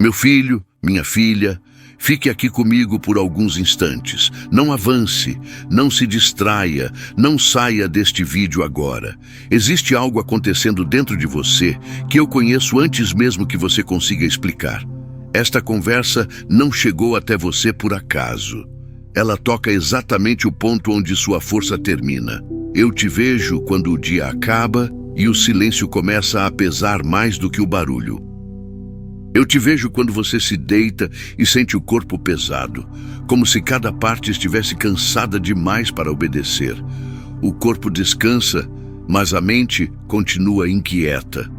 Meu filho, minha filha, fique aqui comigo por alguns instantes. Não avance, não se distraia, não saia deste vídeo agora. Existe algo acontecendo dentro de você que eu conheço antes mesmo que você consiga explicar. Esta conversa não chegou até você por acaso. Ela toca exatamente o ponto onde sua força termina. Eu te vejo quando o dia acaba e o silêncio começa a pesar mais do que o barulho. Eu te vejo quando você se deita e sente o corpo pesado, como se cada parte estivesse cansada demais para obedecer. O corpo descansa, mas a mente continua inquieta.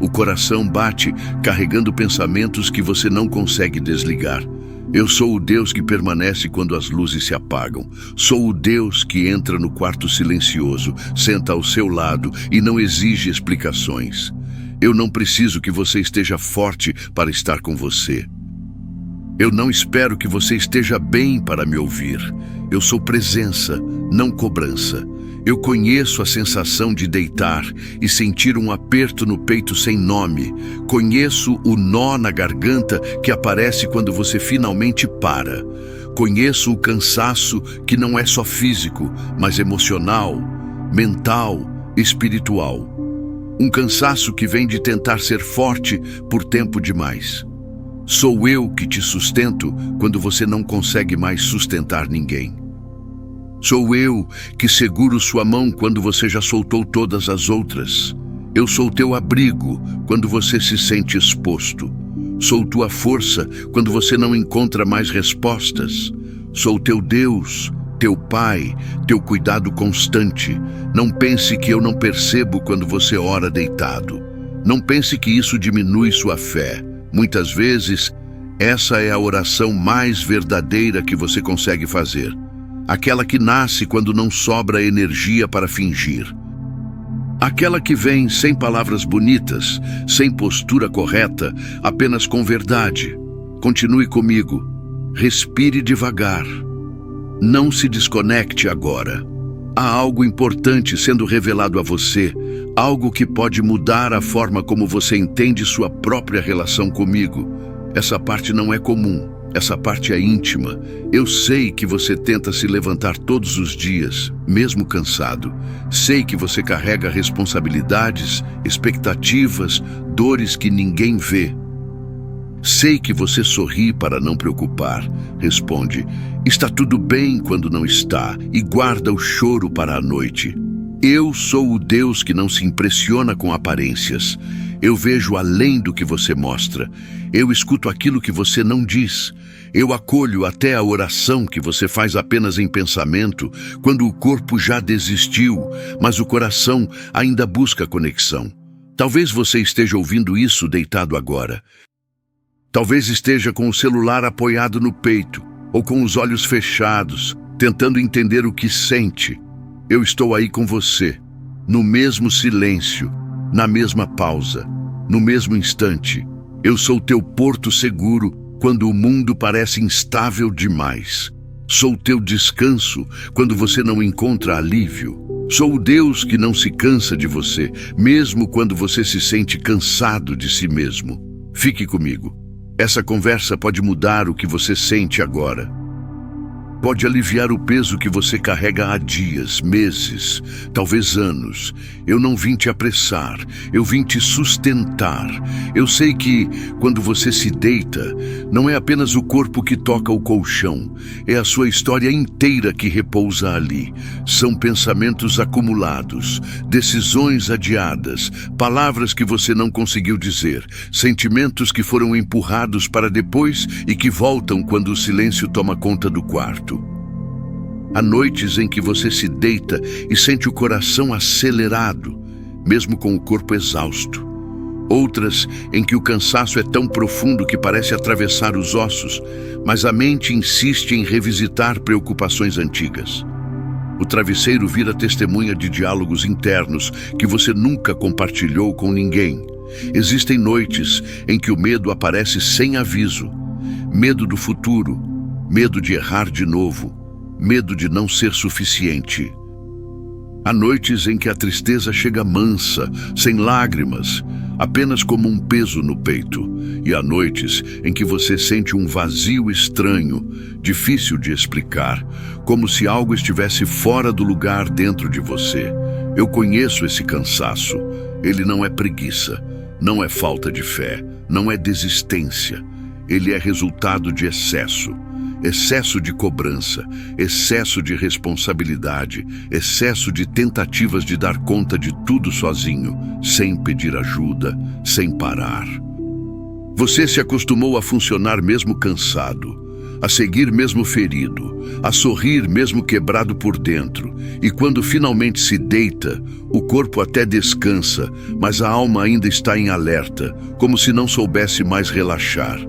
O coração bate, carregando pensamentos que você não consegue desligar. Eu sou o Deus que permanece quando as luzes se apagam. Sou o Deus que entra no quarto silencioso, senta ao seu lado e não exige explicações. Eu não preciso que você esteja forte para estar com você. Eu não espero que você esteja bem para me ouvir. Eu sou presença, não cobrança. Eu conheço a sensação de deitar e sentir um aperto no peito sem nome. Conheço o nó na garganta que aparece quando você finalmente para. Conheço o cansaço que não é só físico, mas emocional, mental, espiritual. Um cansaço que vem de tentar ser forte por tempo demais. Sou eu que te sustento quando você não consegue mais sustentar ninguém. Sou eu que seguro sua mão quando você já soltou todas as outras. Eu sou teu abrigo quando você se sente exposto. Sou tua força quando você não encontra mais respostas. Sou teu Deus, teu Pai, teu cuidado constante. Não pense que eu não percebo quando você ora deitado. Não pense que isso diminui sua fé. Muitas vezes, essa é a oração mais verdadeira que você consegue fazer. Aquela que nasce quando não sobra energia para fingir. Aquela que vem sem palavras bonitas, sem postura correta, apenas com verdade. Continue comigo. Respire devagar. Não se desconecte agora. Há algo importante sendo revelado a você, algo que pode mudar a forma como você entende sua própria relação comigo. Essa parte não é comum. Essa parte é íntima. Eu sei que você tenta se levantar todos os dias, mesmo cansado. Sei que você carrega responsabilidades, expectativas, dores que ninguém vê. Sei que você sorri para não preocupar. Responde, está tudo bem quando não está, e guarda o choro para a noite. Eu sou o Deus que não se impressiona com aparências. Eu vejo além do que você mostra. Eu escuto aquilo que você não diz. Eu acolho até a oração que você faz apenas em pensamento, quando o corpo já desistiu, mas o coração ainda busca conexão. Talvez você esteja ouvindo isso deitado agora. Talvez esteja com o celular apoiado no peito, ou com os olhos fechados, tentando entender o que sente. Eu estou aí com você, no mesmo silêncio, na mesma pausa, no mesmo instante. Eu sou teu porto seguro quando o mundo parece instável demais. Sou teu descanso quando você não encontra alívio. Sou o Deus que não se cansa de você, mesmo quando você se sente cansado de si mesmo. Fique comigo. Essa conversa pode mudar o que você sente agora. Pode aliviar o peso que você carrega há dias, meses, talvez anos. Eu não vim te apressar, eu vim te sustentar. Eu sei que, quando você se deita, não é apenas o corpo que toca o colchão, é a sua história inteira que repousa ali. São pensamentos acumulados, decisões adiadas, palavras que você não conseguiu dizer, sentimentos que foram empurrados para depois e que voltam quando o silêncio toma conta do quarto. Há noites em que você se deita e sente o coração acelerado, mesmo com o corpo exausto. Outras em que o cansaço é tão profundo que parece atravessar os ossos, mas a mente insiste em revisitar preocupações antigas. O travesseiro vira testemunha de diálogos internos que você nunca compartilhou com ninguém. Existem noites em que o medo aparece sem aviso. Medo do futuro, medo de errar de novo, medo de não ser suficiente. Há noites em que a tristeza chega mansa, sem lágrimas. apenas como um peso no peito. E há noites em que você sente um vazio estranho, difícil de explicar, como se algo estivesse fora do lugar dentro de você. Eu conheço esse cansaço. Ele não é preguiça, não é falta de fé, não é desistência. Ele é resultado de excesso. Excesso de cobrança, excesso de responsabilidade, excesso de tentativas de dar conta de tudo sozinho, sem pedir ajuda, sem parar. Você se acostumou a funcionar mesmo cansado, a seguir mesmo ferido, a sorrir mesmo quebrado por dentro, e quando finalmente se deita, o corpo até descansa, mas a alma ainda está em alerta, como se não soubesse mais relaxar.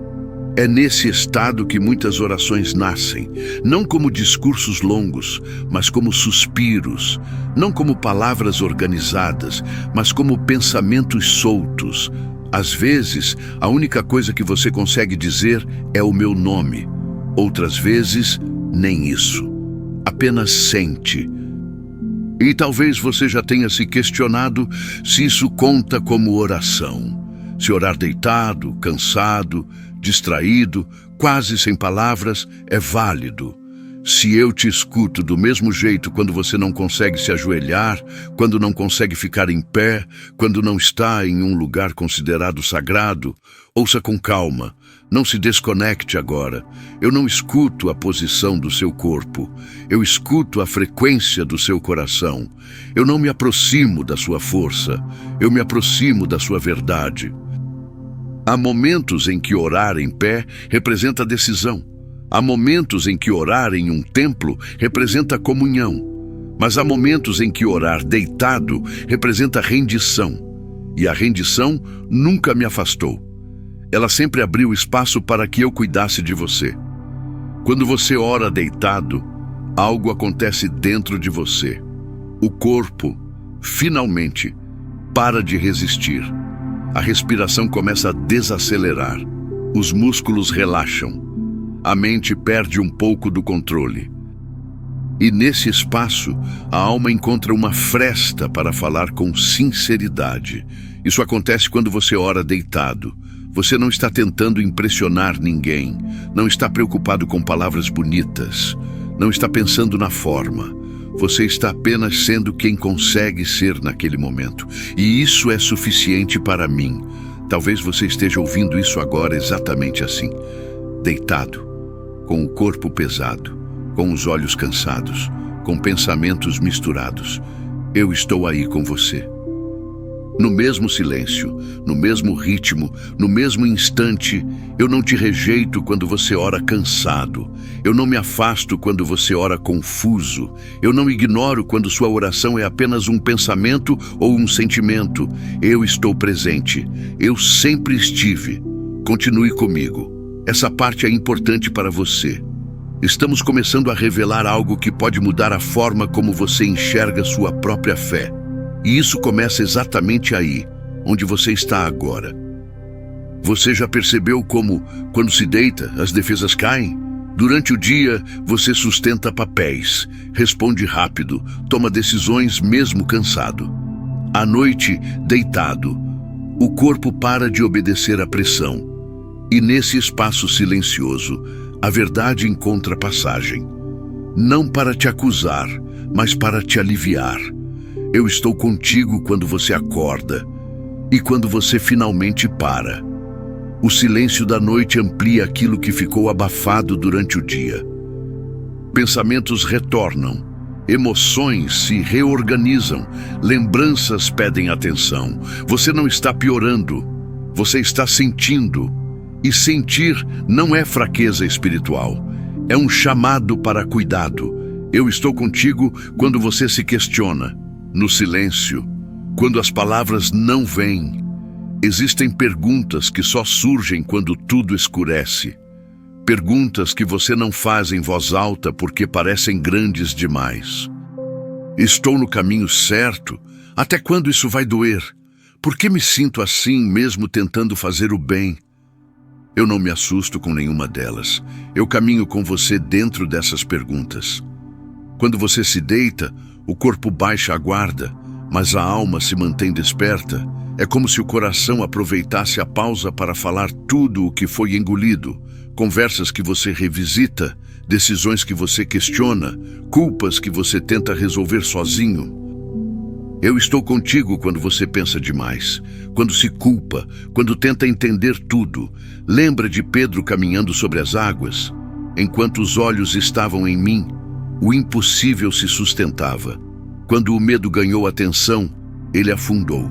É nesse estado que muitas orações nascem, não como discursos longos, mas como suspiros, não como palavras organizadas, mas como pensamentos soltos. Às vezes, a única coisa que você consegue dizer é o meu nome. Outras vezes, nem isso. Apenas sente. E talvez você já tenha se questionado se isso conta como oração. Se orar deitado, cansado, distraído, quase sem palavras, é válido. Se eu te escuto do mesmo jeito quando você não consegue se ajoelhar, quando não consegue ficar em pé, quando não está em um lugar considerado sagrado, ouça com calma. Não se desconecte agora. Eu não escuto a posição do seu corpo. Eu escuto a frequência do seu coração. Eu não me aproximo da sua força. Eu me aproximo da sua verdade. Há momentos em que orar em pé representa decisão. Há momentos em que orar em um templo representa comunhão. Mas há momentos em que orar deitado representa rendição. E a rendição nunca me afastou. Ela sempre abriu espaço para que eu cuidasse de você. Quando você ora deitado, algo acontece dentro de você. O corpo, finalmente, para de resistir. A respiração começa a desacelerar. Os músculos relaxam. A mente perde um pouco do controle. E nesse espaço, a alma encontra uma fresta para falar com sinceridade. Isso acontece quando você ora deitado. Você não está tentando impressionar ninguém. Não está preocupado com palavras bonitas. Não está pensando na forma. Você está apenas sendo quem consegue ser naquele momento. E isso é suficiente para mim. Talvez você esteja ouvindo isso agora exatamente assim. Deitado, com o corpo pesado, com os olhos cansados, com pensamentos misturados. Eu estou aí com você. No mesmo silêncio, no mesmo ritmo, no mesmo instante, eu não te rejeito quando você ora cansado. Eu não me afasto quando você ora confuso. Eu não ignoro quando sua oração é apenas um pensamento ou um sentimento. Eu estou presente. Eu sempre estive. Continue comigo. Essa parte é importante para você. Estamos começando a revelar algo que pode mudar a forma como você enxerga sua própria fé. E isso começa exatamente aí, onde você está agora. Você já percebeu como, quando se deita, as defesas caem? Durante o dia, você sustenta papéis, responde rápido, toma decisões mesmo cansado. À noite, deitado, o corpo para de obedecer à pressão. E nesse espaço silencioso, a verdade encontra passagem. Não para te acusar, mas para te aliviar. Eu estou contigo quando você acorda e quando você finalmente para. O silêncio da noite amplia aquilo que ficou abafado durante o dia. Pensamentos retornam, emoções se reorganizam, lembranças pedem atenção. Você não está piorando, você está sentindo. E sentir não é fraqueza espiritual, é um chamado para cuidado. Eu estou contigo quando você se questiona. No silêncio, quando as palavras não vêm, existem perguntas que só surgem quando tudo escurece. Perguntas que você não faz em voz alta porque parecem grandes demais. Estou no caminho certo? Até quando isso vai doer? Por que me sinto assim mesmo tentando fazer o bem? Eu não me assusto com nenhuma delas. Eu caminho com você dentro dessas perguntas. Quando você se deita, o corpo baixa a guarda, mas a alma se mantém desperta. É como se o coração aproveitasse a pausa para falar tudo o que foi engolido, conversas que você revisita, decisões que você questiona, culpas que você tenta resolver sozinho. Eu estou contigo quando você pensa demais, quando se culpa, quando tenta entender tudo. Lembra de Pedro caminhando sobre as águas? Enquanto os olhos estavam em mim, o impossível se sustentava. Quando o medo ganhou atenção, ele afundou.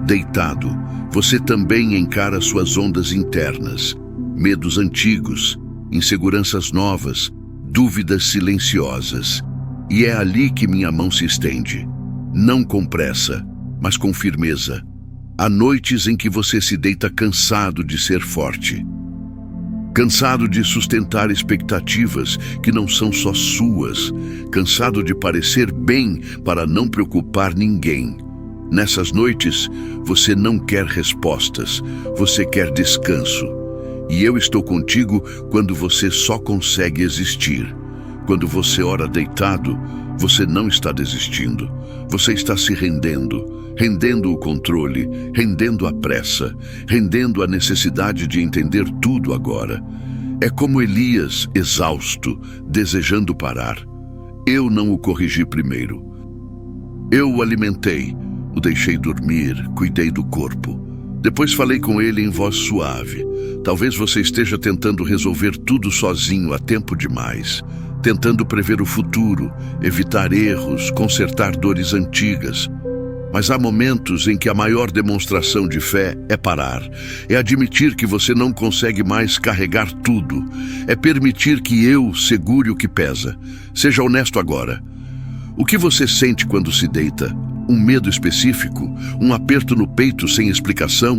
Deitado, você também encara suas ondas internas, medos antigos, inseguranças novas, dúvidas silenciosas. E é ali que minha mão se estende. Não com pressa, mas com firmeza. Há noites em que você se deita cansado de ser forte. Cansado de sustentar expectativas que não são só suas. Cansado de parecer bem para não preocupar ninguém. Nessas noites, você não quer respostas, você quer descanso. E eu estou contigo quando você só consegue existir. Quando você ora deitado, você não está desistindo. Você está se rendendo, rendendo o controle, rendendo a pressa, rendendo a necessidade de entender tudo agora. É como Elias, exausto, desejando parar. Eu não o corrigi primeiro. Eu o alimentei, o deixei dormir, cuidei do corpo. Depois falei com ele em voz suave. Talvez você esteja tentando resolver tudo sozinho há tempo demais. Tentando prever o futuro, evitar erros, consertar dores antigas. Mas há momentos em que a maior demonstração de fé é parar. É admitir que você não consegue mais carregar tudo. É permitir que eu segure o que pesa. Seja honesto agora. O que você sente quando se deita? Um medo específico? Um aperto no peito sem explicação?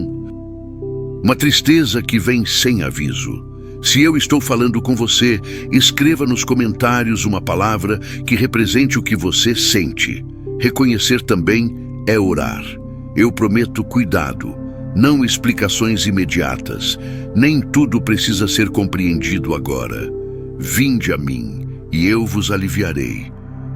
Uma tristeza que vem sem aviso? Se eu estou falando com você, escreva nos comentários uma palavra que represente o que você sente. Reconhecer também é orar. Eu prometo cuidado, não explicações imediatas. Nem tudo precisa ser compreendido agora. Vinde a mim, e eu vos aliviarei.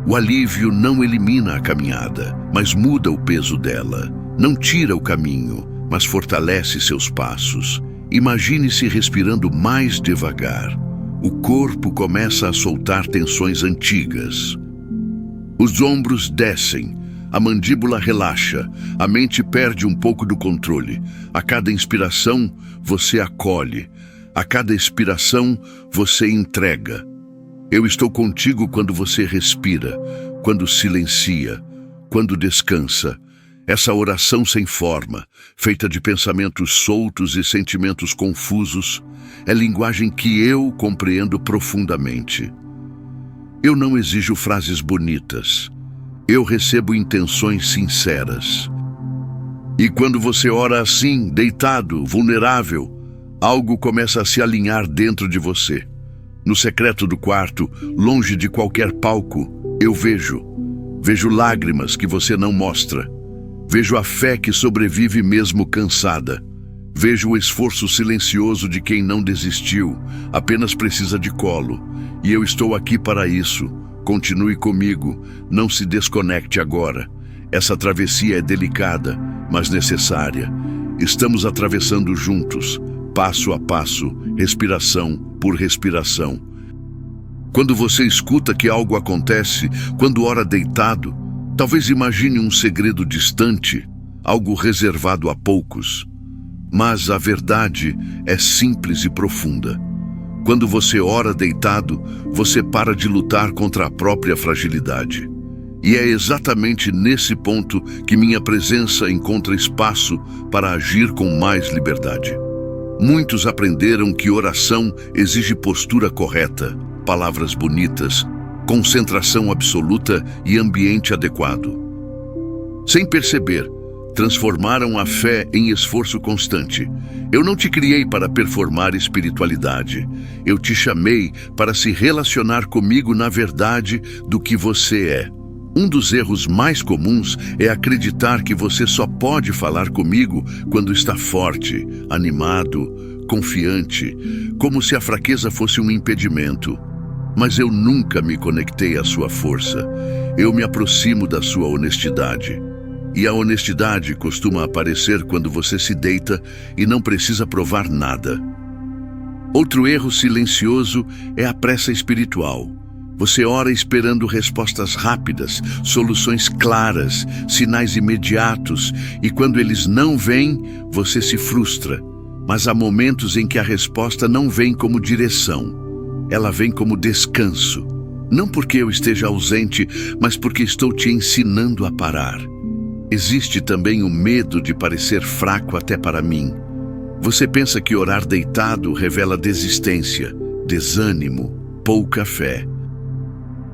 O alívio não elimina a caminhada, mas muda o peso dela. Não tira o caminho, mas fortalece seus passos. Imagine-se respirando mais devagar. O corpo começa a soltar tensões antigas. Os ombros descem, a mandíbula relaxa, a mente perde um pouco do controle. A cada inspiração, você acolhe. A cada expiração, você entrega. Eu estou contigo quando você respira, quando silencia, quando descansa. Essa oração sem forma, feita de pensamentos soltos e sentimentos confusos, é linguagem que eu compreendo profundamente. Eu não exijo frases bonitas. Eu recebo intenções sinceras. E quando você ora assim, deitado, vulnerável, algo começa a se alinhar dentro de você. No secreto do quarto, longe de qualquer palco, eu vejo. Vejo lágrimas que você não mostra. Vejo a fé que sobrevive mesmo cansada. Vejo o esforço silencioso de quem não desistiu, apenas precisa de colo. E eu estou aqui para isso. Continue comigo, não se desconecte agora. Essa travessia é delicada, mas necessária. Estamos atravessando juntos, passo a passo, respiração por respiração. Quando você escuta que algo acontece, quando ora deitado, talvez imagine um segredo distante, algo reservado a poucos. Mas a verdade é simples e profunda. Quando você ora deitado, você para de lutar contra a própria fragilidade. E é exatamente nesse ponto que minha presença encontra espaço para agir com mais liberdade. Muitos aprenderam que oração exige postura correta, palavras bonitas, concentração absoluta e ambiente adequado. Sem perceber, transformaram a fé em esforço constante. Eu não te criei para performar espiritualidade. Eu te chamei para se relacionar comigo na verdade do que você é. Um dos erros mais comuns é acreditar que você só pode falar comigo quando está forte, animado, confiante, como se a fraqueza fosse um impedimento. Mas eu nunca me conectei à sua força. Eu me aproximo da sua honestidade. E a honestidade costuma aparecer quando você se deita e não precisa provar nada. Outro erro silencioso é a pressa espiritual. Você ora esperando respostas rápidas, soluções claras, sinais imediatos, e quando eles não vêm, você se frustra. Mas há momentos em que a resposta não vem como direção. Ela vem como descanso. Não porque eu esteja ausente, mas porque estou te ensinando a parar. Existe também o medo de parecer fraco até para mim. Você pensa que orar deitado revela desistência, desânimo, pouca fé.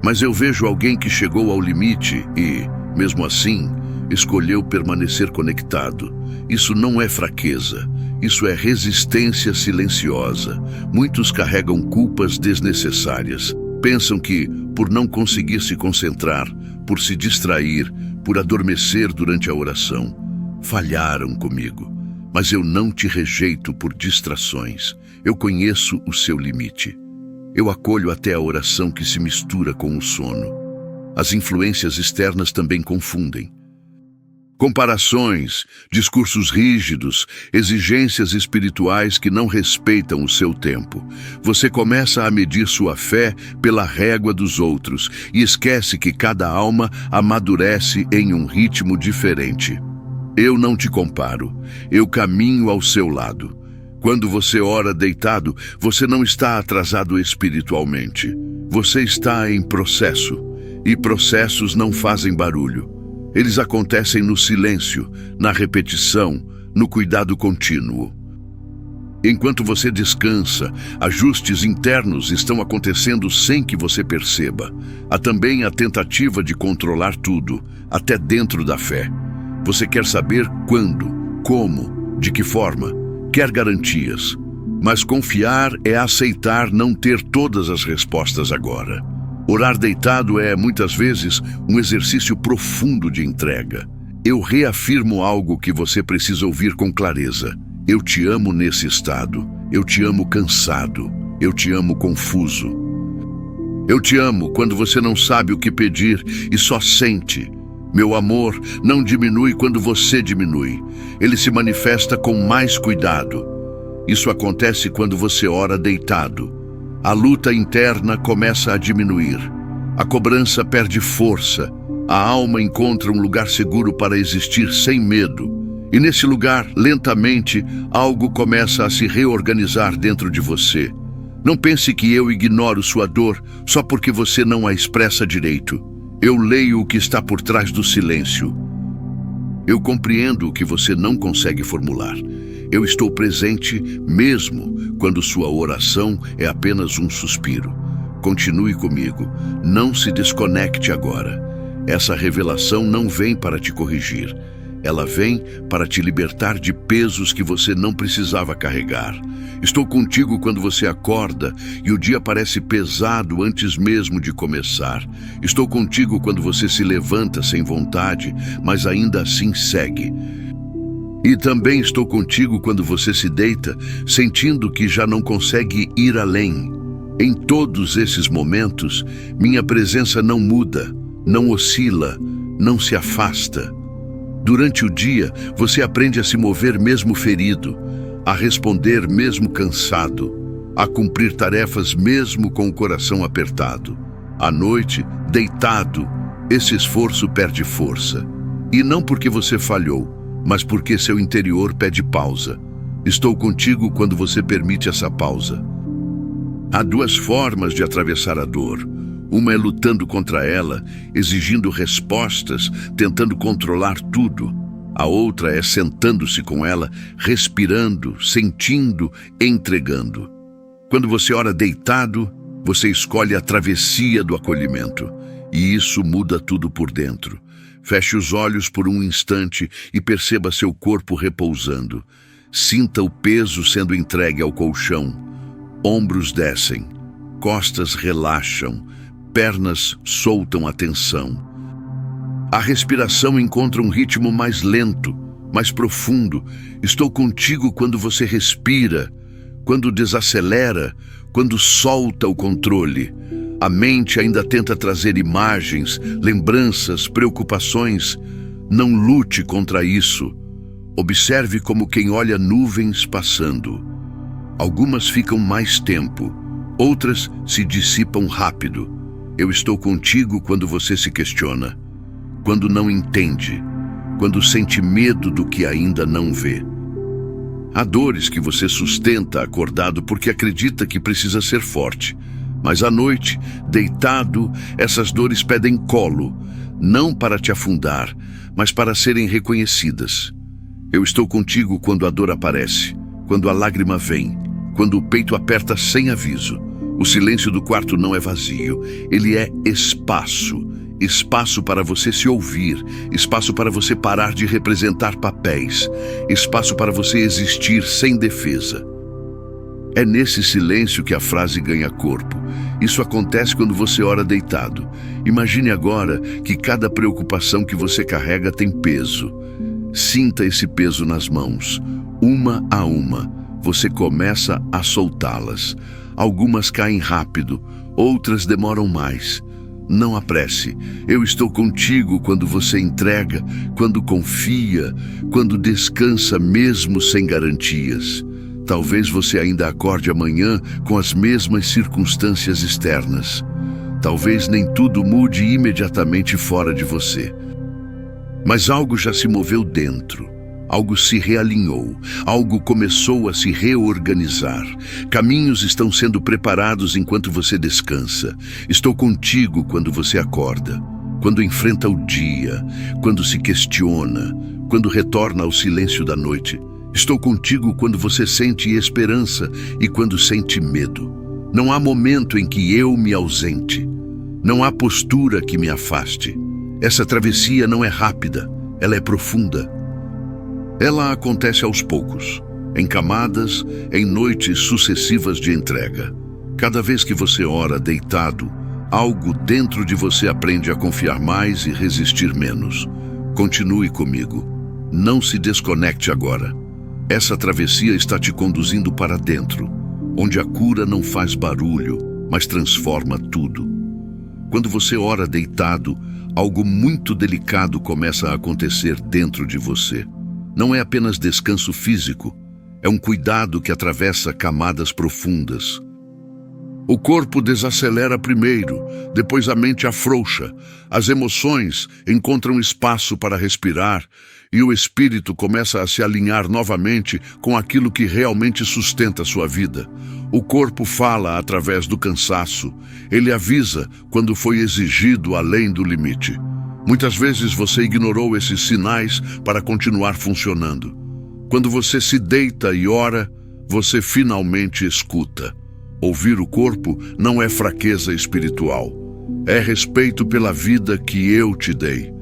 Mas eu vejo alguém que chegou ao limite e, mesmo assim, escolheu permanecer conectado. Isso não é fraqueza, isso é resistência silenciosa. Muitos carregam culpas desnecessárias. Pensam que, por não conseguir se concentrar, por se distrair, por adormecer durante a oração, falharam comigo. Mas eu não te rejeito por distrações. Eu conheço o seu limite. Eu acolho até a oração que se mistura com o sono. As influências externas também confundem. Comparações, discursos rígidos, exigências espirituais que não respeitam o seu tempo. Você começa a medir sua fé pela régua dos outros e esquece que cada alma amadurece em um ritmo diferente. Eu não te comparo, eu caminho ao seu lado. Quando você ora deitado, você não está atrasado espiritualmente. Você está em processo, e processos não fazem barulho. Eles acontecem no silêncio, na repetição, no cuidado contínuo. Enquanto você descansa, ajustes internos estão acontecendo sem que você perceba. Há também a tentativa de controlar tudo, até dentro da fé. Você quer saber quando, como, de que forma, quer garantias. Mas confiar é aceitar não ter todas as respostas agora. Orar deitado é, muitas vezes, um exercício profundo de entrega. Eu reafirmo algo que você precisa ouvir com clareza. Eu te amo nesse estado. Eu te amo cansado. Eu te amo confuso. Eu te amo quando você não sabe o que pedir e só sente. Meu amor não diminui quando você diminui. Ele se manifesta com mais cuidado. Isso acontece quando você ora deitado. A luta interna começa a diminuir. A cobrança perde força. A alma encontra um lugar seguro para existir sem medo. E nesse lugar, lentamente, algo começa a se reorganizar dentro de você. Não pense que eu ignoro sua dor só porque você não a expressa direito. Eu leio o que está por trás do silêncio. Eu compreendo o que você não consegue formular. Eu estou presente mesmo quando sua oração é apenas um suspiro. Continue comigo. Não se desconecte agora. Essa revelação não vem para te corrigir. Ela vem para te libertar de pesos que você não precisava carregar. Estou contigo quando você acorda e o dia parece pesado antes mesmo de começar. Estou contigo quando você se levanta sem vontade, mas ainda assim segue. E também estou contigo quando você se deita, sentindo que já não consegue ir além. Em todos esses momentos, minha presença não muda, não oscila, não se afasta. Durante o dia, você aprende a se mover mesmo ferido, a responder mesmo cansado, a cumprir tarefas mesmo com o coração apertado. À noite, deitado, esse esforço perde força. E não porque você falhou, mas porque seu interior pede pausa. Estou contigo quando você permite essa pausa. Há duas formas de atravessar a dor. Uma é lutando contra ela, exigindo respostas, tentando controlar tudo. A outra é sentando-se com ela, respirando, sentindo, entregando. Quando você ora deitado, você escolhe a travessia do acolhimento. E isso muda tudo por dentro. Feche os olhos por um instante e perceba seu corpo repousando. Sinta o peso sendo entregue ao colchão. Ombros descem, costas relaxam, pernas soltam a tensão. A respiração encontra um ritmo mais lento, mais profundo. Estou contigo quando você respira, quando desacelera, quando solta o controle. A mente ainda tenta trazer imagens, lembranças, preocupações. Não lute contra isso. Observe como quem olha nuvens passando. Algumas ficam mais tempo, outras se dissipam rápido. Eu estou contigo quando você se questiona, quando não entende, quando sente medo do que ainda não vê. Há dores que você sustenta acordado porque acredita que precisa ser forte. Mas à noite, deitado, essas dores pedem colo, não para te afundar, mas para serem reconhecidas. Eu estou contigo quando a dor aparece, quando a lágrima vem, quando o peito aperta sem aviso. O silêncio do quarto não é vazio, ele é espaço. Espaço para você se ouvir, espaço para você parar de representar papéis, espaço para você existir sem defesa. É nesse silêncio que a frase ganha corpo. Isso acontece quando você ora deitado. Imagine agora que cada preocupação que você carrega tem peso. Sinta esse peso nas mãos. Uma a uma, você começa a soltá-las. Algumas caem rápido, outras demoram mais. Não apresse. Eu estou contigo quando você entrega, quando confia, quando descansa mesmo sem garantias. Talvez você ainda acorde amanhã com as mesmas circunstâncias externas. Talvez nem tudo mude imediatamente fora de você. Mas algo já se moveu dentro. Algo se realinhou, algo começou a se reorganizar. Caminhos estão sendo preparados enquanto você descansa. Estou contigo quando você acorda, quando enfrenta o dia, quando se questiona, quando retorna ao silêncio da noite. Estou contigo quando você sente esperança e quando sente medo. Não há momento em que eu me ausente. Não há postura que me afaste. Essa travessia não é rápida, ela é profunda. Ela acontece aos poucos, em camadas, em noites sucessivas de entrega. Cada vez que você ora deitado, algo dentro de você aprende a confiar mais e resistir menos. Continue comigo. Não se desconecte agora. Essa travessia está te conduzindo para dentro, onde a cura não faz barulho, mas transforma tudo. Quando você ora deitado, algo muito delicado começa a acontecer dentro de você. Não é apenas descanso físico, é um cuidado que atravessa camadas profundas. O corpo desacelera primeiro, depois a mente afrouxa, as emoções encontram espaço para respirar e o espírito começa a se alinhar novamente com aquilo que realmente sustenta sua vida. O corpo fala através do cansaço, ele avisa quando foi exigido além do limite. Muitas vezes você ignorou esses sinais para continuar funcionando. Quando você se deita e ora, você finalmente escuta. Ouvir o corpo não é fraqueza espiritual. É respeito pela vida que eu te dei.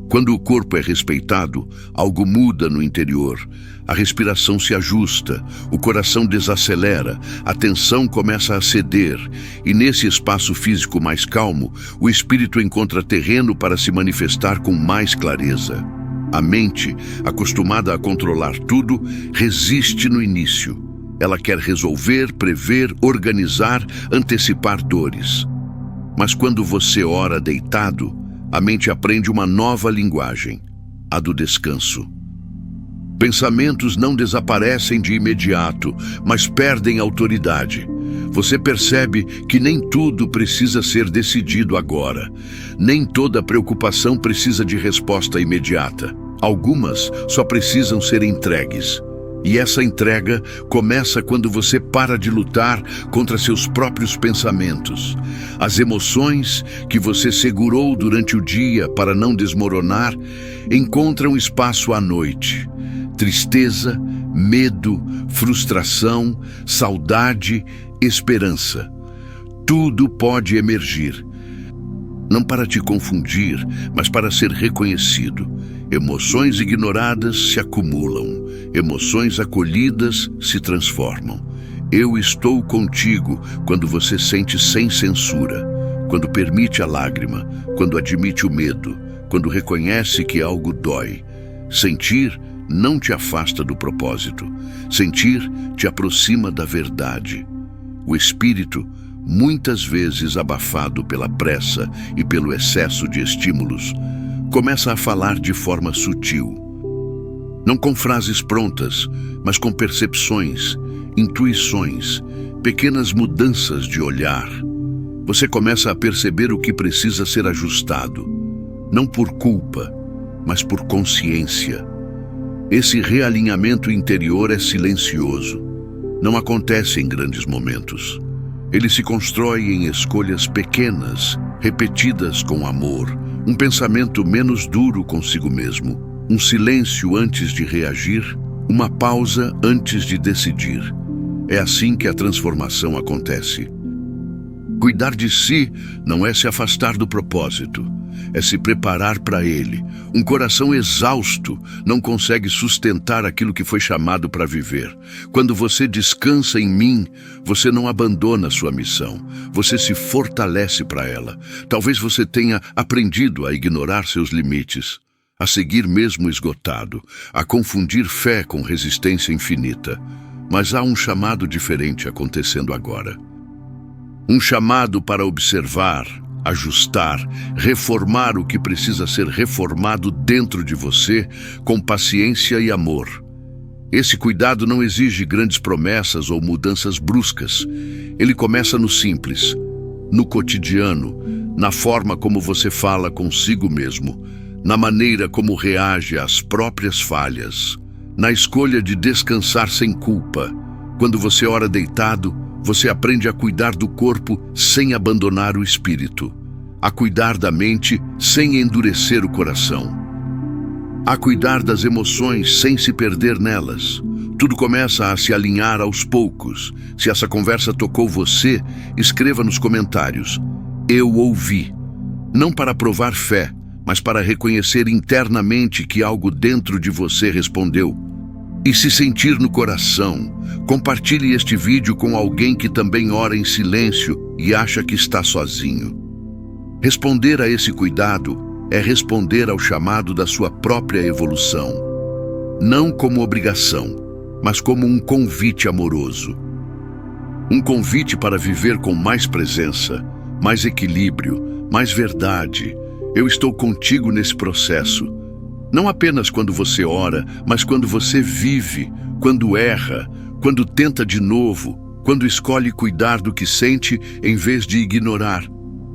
Quando o corpo é respeitado, algo muda no interior. A respiração se ajusta, o coração desacelera, a tensão começa a ceder, e nesse espaço físico mais calmo, o espírito encontra terreno para se manifestar com mais clareza. A mente, acostumada a controlar tudo, resiste no início. Ela quer resolver, prever, organizar, antecipar dores. Mas quando você ora deitado, a mente aprende uma nova linguagem, a do descanso. Pensamentos não desaparecem de imediato, mas perdem autoridade. Você percebe que nem tudo precisa ser decidido agora. Nem toda preocupação precisa de resposta imediata. Algumas só precisam ser entregues. E essa entrega começa quando você para de lutar contra seus próprios pensamentos. As emoções que você segurou durante o dia para não desmoronar encontram espaço à noite. Tristeza, medo, frustração, saudade, esperança. Tudo pode emergir. Não para te confundir, mas para ser reconhecido. Emoções ignoradas se acumulam. Emoções acolhidas se transformam. Eu estou contigo quando você sente sem censura, quando permite a lágrima, quando admite o medo, quando reconhece que algo dói. Sentir não te afasta do propósito. Sentir te aproxima da verdade. O espírito, muitas vezes abafado pela pressa e pelo excesso de estímulos, começa a falar de forma sutil. Não com frases prontas, mas com percepções, intuições, pequenas mudanças de olhar. Você começa a perceber o que precisa ser ajustado, não por culpa, mas por consciência. Esse realinhamento interior é silencioso. Não acontece em grandes momentos. Ele se constrói em escolhas pequenas, repetidas com amor, um pensamento menos duro consigo mesmo, um silêncio antes de reagir, uma pausa antes de decidir. É assim que a transformação acontece. Cuidar de si não é se afastar do propósito, é se preparar para ele. Um coração exausto não consegue sustentar aquilo que foi chamado para viver. Quando você descansa em mim, você não abandona sua missão, você se fortalece para ela. Talvez você tenha aprendido a ignorar seus limites, a seguir mesmo esgotado, a confundir fé com resistência infinita. Mas há um chamado diferente acontecendo agora. Um chamado para observar, ajustar, reformar o que precisa ser reformado dentro de você, com paciência e amor. Esse cuidado não exige grandes promessas ou mudanças bruscas. Ele começa no simples, no cotidiano, na forma como você fala consigo mesmo, na maneira como reage às próprias falhas, na escolha de descansar sem culpa. Quando você ora deitado, você aprende a cuidar do corpo sem abandonar o espírito, a cuidar da mente sem endurecer o coração, a cuidar das emoções sem se perder nelas. Tudo começa a se alinhar aos poucos. Se essa conversa tocou você, escreva nos comentários: eu ouvi. Não para provar fé, mas para reconhecer internamente que algo dentro de você respondeu. E se sentir no coração, compartilhe este vídeo com alguém que também ora em silêncio e acha que está sozinho. Responder a esse cuidado é responder ao chamado da sua própria evolução. Não como obrigação, mas como um convite amoroso. Um convite para viver com mais presença, mais equilíbrio, mais verdade. Eu estou contigo nesse processo. Não apenas quando você ora, mas quando você vive, quando erra, quando tenta de novo, quando escolhe cuidar do que sente em vez de ignorar.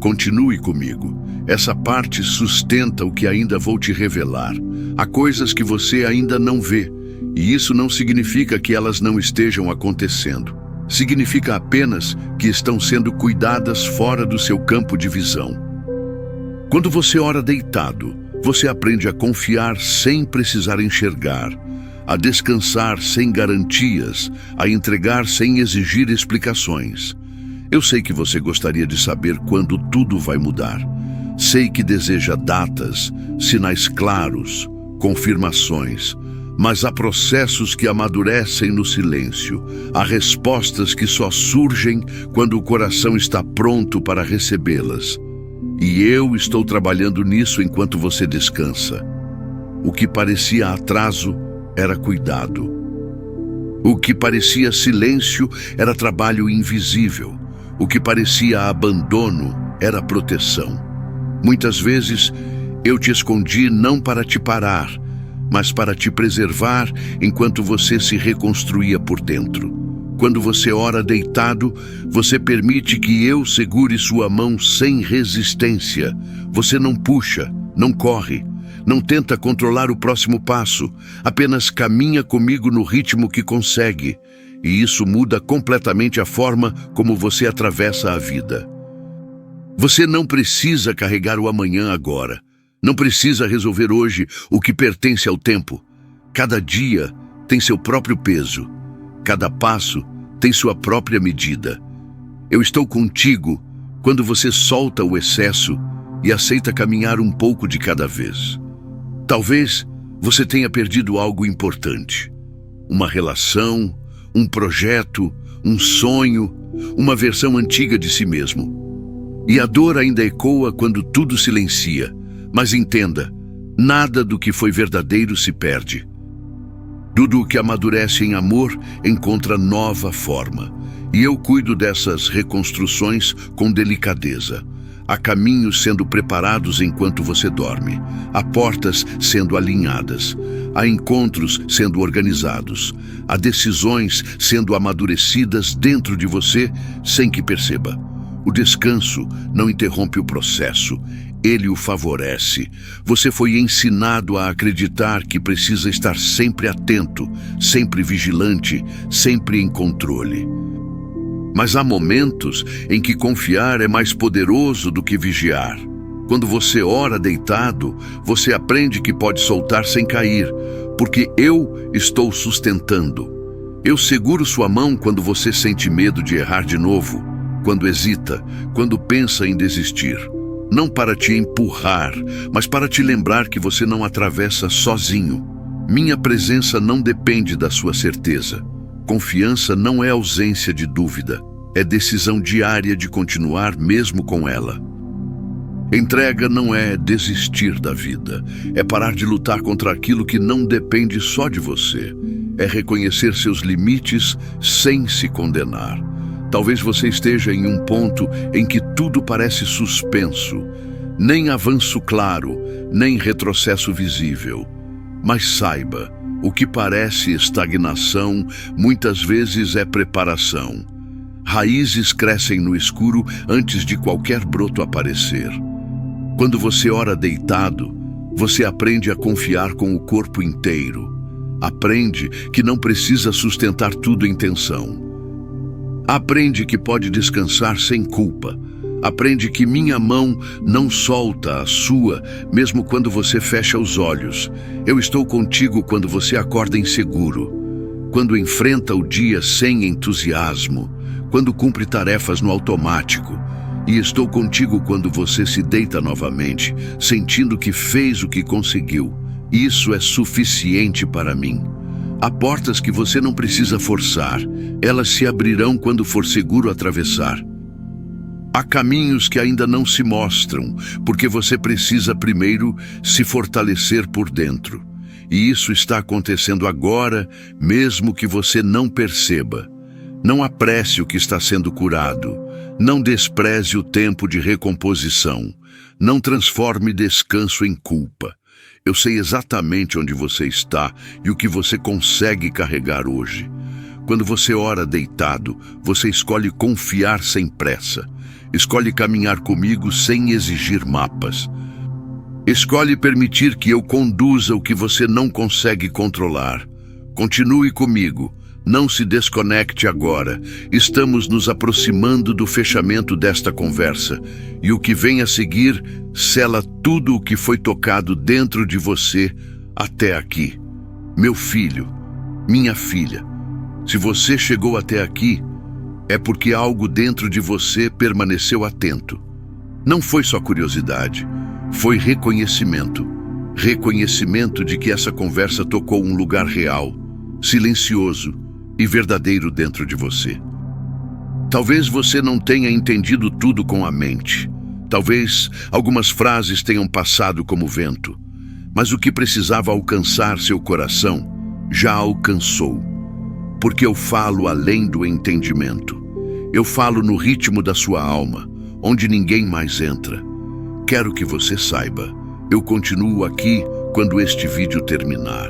Continue comigo. Essa parte sustenta o que ainda vou te revelar. Há coisas que você ainda não vê, e isso não significa que elas não estejam acontecendo. Significa apenas que estão sendo cuidadas fora do seu campo de visão. Quando você ora deitado, você aprende a confiar sem precisar enxergar, a descansar sem garantias, a entregar sem exigir explicações. Eu sei que você gostaria de saber quando tudo vai mudar. Sei que deseja datas, sinais claros, confirmações, mas há processos que amadurecem no silêncio. Há respostas que só surgem quando o coração está pronto para recebê-las. E eu estou trabalhando nisso enquanto você descansa. O que parecia atraso era cuidado. O que parecia silêncio era trabalho invisível. O que parecia abandono era proteção. Muitas vezes eu te escondi não para te parar, mas para te preservar enquanto você se reconstruía por dentro. Quando você ora deitado, você permite que eu segure sua mão sem resistência. Você não puxa, não corre, não tenta controlar o próximo passo, apenas caminha comigo no ritmo que consegue. E isso muda completamente a forma como você atravessa a vida. Você não precisa carregar o amanhã agora. Não precisa resolver hoje o que pertence ao tempo. Cada dia tem seu próprio peso. Cada passo tem sua própria medida. Eu estou contigo quando você solta o excesso e aceita caminhar um pouco de cada vez. Talvez você tenha perdido algo importante. Uma relação, um projeto, um sonho, uma versão antiga de si mesmo. E a dor ainda ecoa quando tudo silencia. Mas entenda, nada do que foi verdadeiro se perde. Tudo o que amadurece em amor encontra nova forma. E eu cuido dessas reconstruções com delicadeza. Há caminhos sendo preparados enquanto você dorme. Há portas sendo alinhadas. Há encontros sendo organizados. Há decisões sendo amadurecidas dentro de você sem que perceba. O descanso não interrompe o processo. Ele o favorece. Você foi ensinado a acreditar que precisa estar sempre atento, sempre vigilante, sempre em controle. Mas há momentos em que confiar é mais poderoso do que vigiar. Quando você ora deitado, você aprende que pode soltar sem cair, porque eu estou sustentando. Eu seguro sua mão quando você sente medo de errar de novo, quando hesita, quando pensa em desistir. Não para te empurrar, mas para te lembrar que você não atravessa sozinho. Minha presença não depende da sua certeza. Confiança não é ausência de dúvida, é decisão diária de continuar mesmo com ela. Entrega não é desistir da vida, é parar de lutar contra aquilo que não depende só de você. É reconhecer seus limites sem se condenar. Talvez você esteja em um ponto em que tudo parece suspenso, nem avanço claro, nem retrocesso visível. Mas saiba, o que parece estagnação muitas vezes é preparação. Raízes crescem no escuro antes de qualquer broto aparecer. Quando você ora deitado, você aprende a confiar com o corpo inteiro. Aprende que não precisa sustentar tudo em tensão. Aprende que pode descansar sem culpa. Aprende que minha mão não solta a sua, mesmo quando você fecha os olhos. Eu estou contigo quando você acorda inseguro, quando enfrenta o dia sem entusiasmo, quando cumpre tarefas no automático. E estou contigo quando você se deita novamente, sentindo que fez o que conseguiu. Isso é suficiente para mim. Há portas que você não precisa forçar. Elas se abrirão quando for seguro atravessar. Há caminhos que ainda não se mostram, porque você precisa primeiro se fortalecer por dentro. E isso está acontecendo agora, mesmo que você não perceba. Não apresse o que está sendo curado. Não despreze o tempo de recomposição. Não transforme descanso em culpa. Eu sei exatamente onde você está e o que você consegue carregar hoje. Quando você ora deitado, você escolhe confiar sem pressa. Escolhe caminhar comigo sem exigir mapas. Escolhe permitir que eu conduza o que você não consegue controlar. Continue comigo. Não se desconecte agora. Estamos nos aproximando do fechamento desta conversa. E o que vem a seguir sela tudo o que foi tocado dentro de você até aqui. Meu filho, minha filha, se você chegou até aqui, é porque algo dentro de você permaneceu atento. Não foi só curiosidade, foi reconhecimento. Reconhecimento de que essa conversa tocou um lugar real, silencioso e verdadeiro dentro de você. Talvez você não tenha entendido tudo com a mente. Talvez algumas frases tenham passado como vento. Mas o que precisava alcançar seu coração já alcançou. Porque eu falo além do entendimento. Eu falo no ritmo da sua alma, onde ninguém mais entra. Quero que você saiba, eu continuo aqui quando este vídeo terminar.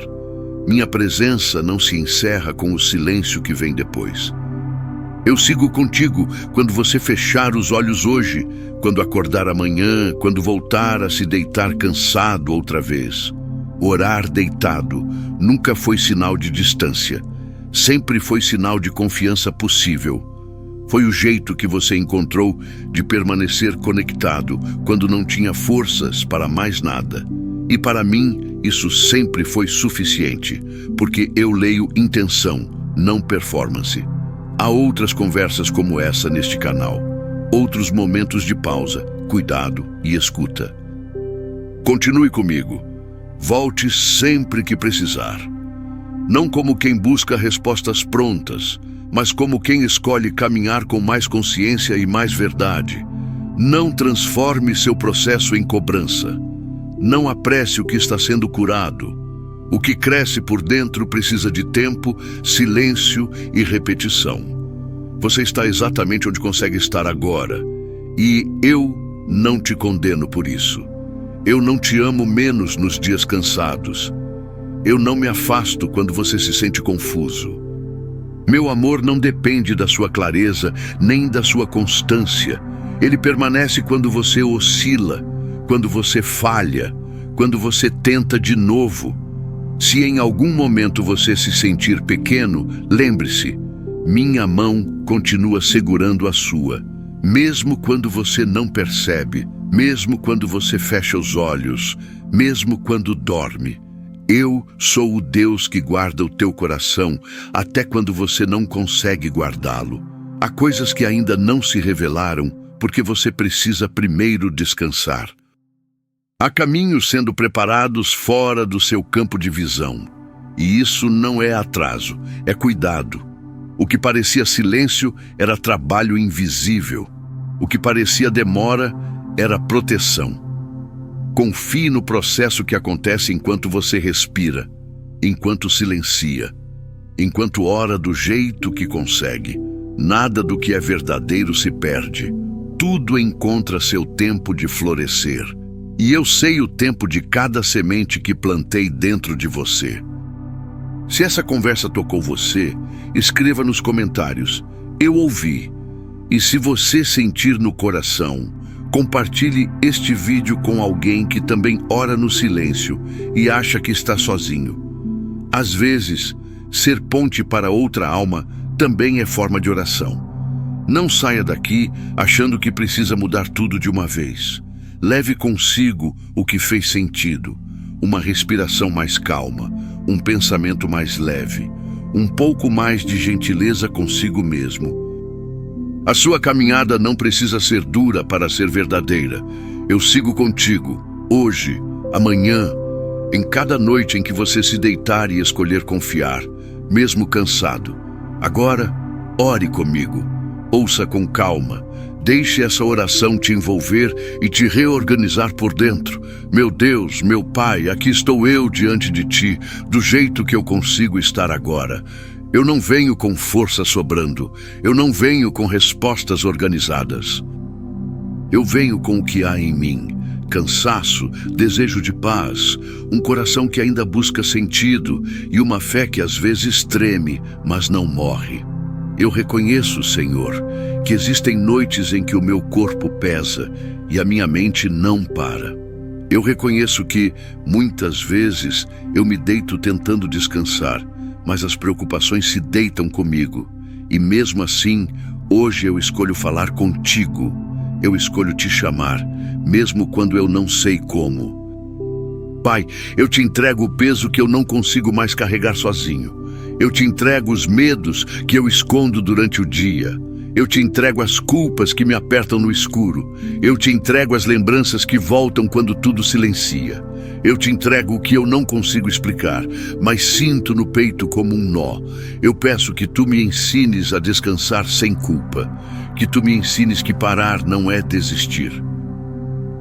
Minha presença não se encerra com o silêncio que vem depois. Eu sigo contigo quando você fechar os olhos hoje, quando acordar amanhã, quando voltar a se deitar cansado outra vez. Orar deitado nunca foi sinal de distância. Sempre foi sinal de confiança possível. Foi o jeito que você encontrou de permanecer conectado quando não tinha forças para mais nada. E para mim, isso sempre foi suficiente, porque eu leio intenção, não performance. Há outras conversas como essa neste canal. Outros momentos de pausa, cuidado e escuta. Continue comigo. Volte sempre que precisar. Não como quem busca respostas prontas, mas como quem escolhe caminhar com mais consciência e mais verdade. Não transforme seu processo em cobrança. Não apresse o que está sendo curado. O que cresce por dentro precisa de tempo, silêncio e repetição. Você está exatamente onde consegue estar agora. E eu não te condeno por isso. Eu não te amo menos nos dias cansados. Eu não me afasto quando você se sente confuso. Meu amor não depende da sua clareza, nem da sua constância. Ele permanece quando você oscila, quando você falha, quando você tenta de novo. Se em algum momento você se sentir pequeno, lembre-se, minha mão continua segurando a sua. Mesmo quando você não percebe, mesmo quando você fecha os olhos, mesmo quando dorme. Eu sou o Deus que guarda o teu coração até quando você não consegue guardá-lo. Há coisas que ainda não se revelaram porque você precisa primeiro descansar. Há caminhos sendo preparados fora do seu campo de visão. E isso não é atraso, é cuidado. O que parecia silêncio era trabalho invisível. O que parecia demora era proteção. Confie no processo que acontece enquanto você respira, enquanto silencia, enquanto ora do jeito que consegue. Nada do que é verdadeiro se perde. Tudo encontra seu tempo de florescer. E eu sei o tempo de cada semente que plantei dentro de você. Se essa conversa tocou você, escreva nos comentários, eu ouvi. E se você sentir no coração, compartilhe este vídeo com alguém que também ora no silêncio e acha que está sozinho. Às vezes, ser ponte para outra alma também é forma de oração. Não saia daqui achando que precisa mudar tudo de uma vez. Leve consigo o que fez sentido, uma respiração mais calma, um pensamento mais leve, um pouco mais de gentileza consigo mesmo. A sua caminhada não precisa ser dura para ser verdadeira. Eu sigo contigo, hoje, amanhã, em cada noite em que você se deitar e escolher confiar, mesmo cansado. Agora, ore comigo, ouça com calma. Deixe essa oração te envolver e te reorganizar por dentro. Meu Deus, meu Pai, aqui estou eu diante de ti, do jeito que eu consigo estar agora. Eu não venho com força sobrando, eu não venho com respostas organizadas. Eu venho com o que há em mim, cansaço, desejo de paz, um coração que ainda busca sentido e uma fé que às vezes treme, mas não morre. Eu reconheço, Senhor, que existem noites em que o meu corpo pesa e a minha mente não para. Eu reconheço que, muitas vezes, eu me deito tentando descansar, mas as preocupações se deitam comigo. E mesmo assim, hoje eu escolho falar contigo. Eu escolho te chamar, mesmo quando eu não sei como. Pai, eu te entrego o peso que eu não consigo mais carregar sozinho. Eu te entrego os medos que eu escondo durante o dia. Eu te entrego as culpas que me apertam no escuro. Eu te entrego as lembranças que voltam quando tudo silencia. Eu te entrego o que eu não consigo explicar, mas sinto no peito como um nó. Eu peço que tu me ensines a descansar sem culpa. Que tu me ensines que parar não é desistir.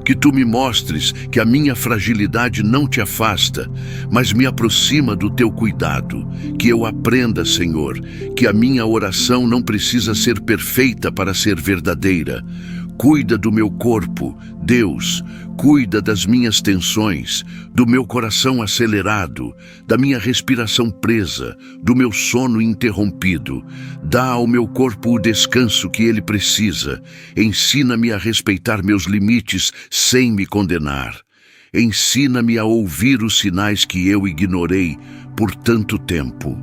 Que tu me mostres que a minha fragilidade não te afasta, mas me aproxima do teu cuidado. Que eu aprenda, Senhor, que a minha oração não precisa ser perfeita para ser verdadeira. Cuida do meu corpo, Deus, cuida das minhas tensões, do meu coração acelerado, da minha respiração presa, do meu sono interrompido. Dá ao meu corpo o descanso que ele precisa. Ensina-me a respeitar meus limites sem me condenar. Ensina-me a ouvir os sinais que eu ignorei por tanto tempo.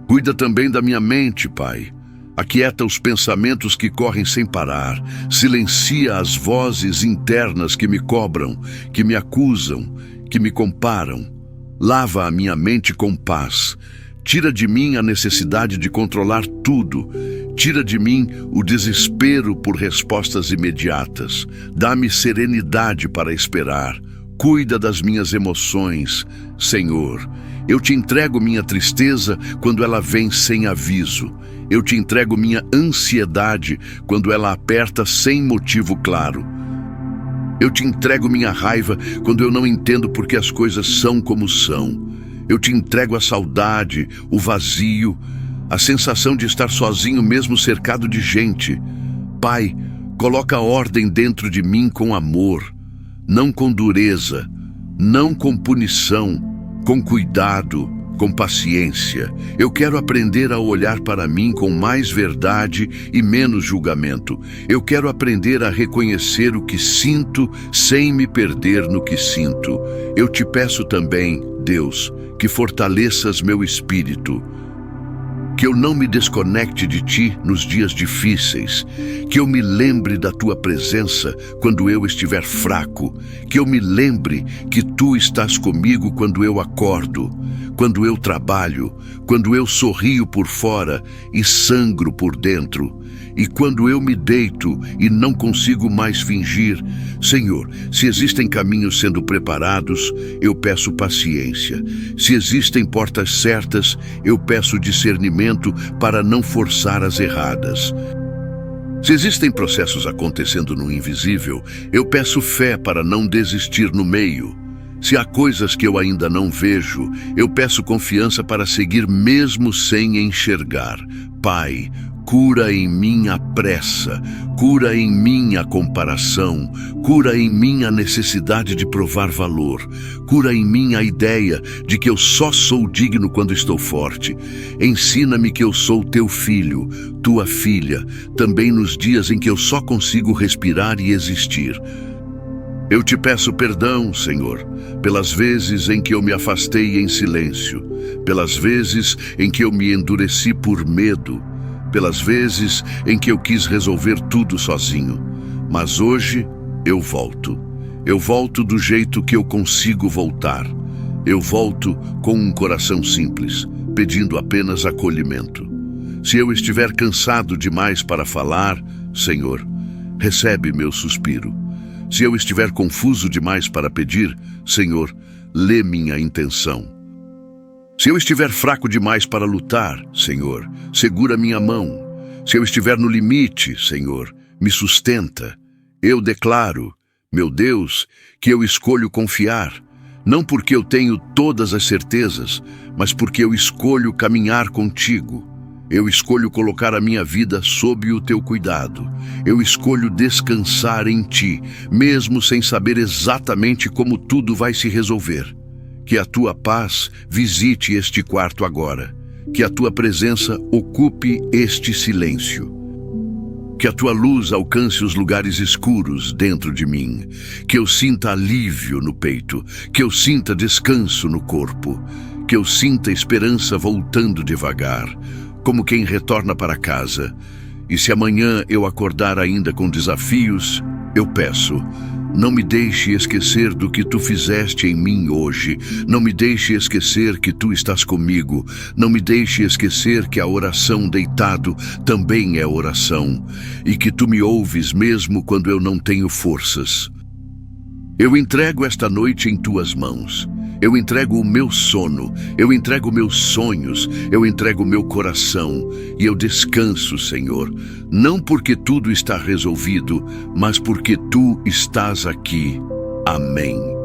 Cuida também da minha mente, Pai. Aquieta os pensamentos que correm sem parar. Silencia as vozes internas que me cobram, que me acusam, que me comparam. Lava a minha mente com paz. Tira de mim a necessidade de controlar tudo. Tira de mim o desespero por respostas imediatas. Dá-me serenidade para esperar. Cuida das minhas emoções, Senhor. Eu te entrego minha tristeza quando ela vem sem aviso. Eu te entrego minha ansiedade quando ela aperta sem motivo claro. Eu te entrego minha raiva quando eu não entendo por que as coisas são como são. Eu te entrego a saudade, o vazio, a sensação de estar sozinho mesmo cercado de gente. Pai, Coloca ordem dentro de mim com amor, não com dureza, não com punição, com cuidado, com paciência. Eu quero aprender a olhar para mim com mais verdade e menos julgamento. Eu quero aprender a reconhecer o que sinto sem me perder no que sinto. Eu te peço também, Deus, que fortaleças meu espírito, que eu não me desconecte de Ti nos dias difíceis, que eu me lembre da Tua presença quando eu estiver fraco, que eu me lembre que Tu estás comigo quando eu acordo, quando eu trabalho, quando eu sorrio por fora e sangro por dentro, e quando eu me deito e não consigo mais fingir. Senhor, se existem caminhos sendo preparados, eu peço paciência. Se existem portas certas, eu peço discernimento para não forçar as erradas. Se existem processos acontecendo no invisível, eu peço fé para não desistir no meio. Se há coisas que eu ainda não vejo, eu peço confiança para seguir mesmo sem enxergar. Pai, cura em mim a pressa, cura em mim a comparação, cura em mim a necessidade de provar valor, cura em mim a ideia de que eu só sou digno quando estou forte. Ensina-me que eu sou teu filho, tua filha, também nos dias em que eu só consigo respirar e existir. Eu te peço perdão, Senhor, pelas vezes em que eu me afastei em silêncio, pelas vezes em que eu me endureci por medo, pelas vezes em que eu quis resolver tudo sozinho. Mas hoje eu volto. Eu volto do jeito que eu consigo voltar. Eu volto com um coração simples, pedindo apenas acolhimento. Se eu estiver cansado demais para falar, Senhor, recebe meu suspiro. Se eu estiver confuso demais para pedir, Senhor, lê minha intenção. Se eu estiver fraco demais para lutar, Senhor, segura minha mão. Se eu estiver no limite, Senhor, me sustenta. Eu declaro, meu Deus, que eu escolho confiar, não porque eu tenho todas as certezas, mas porque eu escolho caminhar contigo. Eu escolho colocar a minha vida sob o teu cuidado. Eu escolho descansar em ti, mesmo sem saber exatamente como tudo vai se resolver. Que a tua paz visite este quarto agora. Que a tua presença ocupe este silêncio. Que a tua luz alcance os lugares escuros dentro de mim. Que eu sinta alívio no peito. Que eu sinta descanso no corpo. Que eu sinta esperança voltando devagar, como quem retorna para casa. E se amanhã eu acordar ainda com desafios, eu peço, não me deixe esquecer do que tu fizeste em mim hoje. Não me deixe esquecer que tu estás comigo. Não me deixe esquecer que a oração deitado também é oração. E que tu me ouves mesmo quando eu não tenho forças. Eu entrego esta noite em tuas mãos. Eu entrego o meu sono, eu entrego meus sonhos, eu entrego o meu coração e eu descanso, Senhor, não porque tudo está resolvido, mas porque Tu estás aqui. Amém.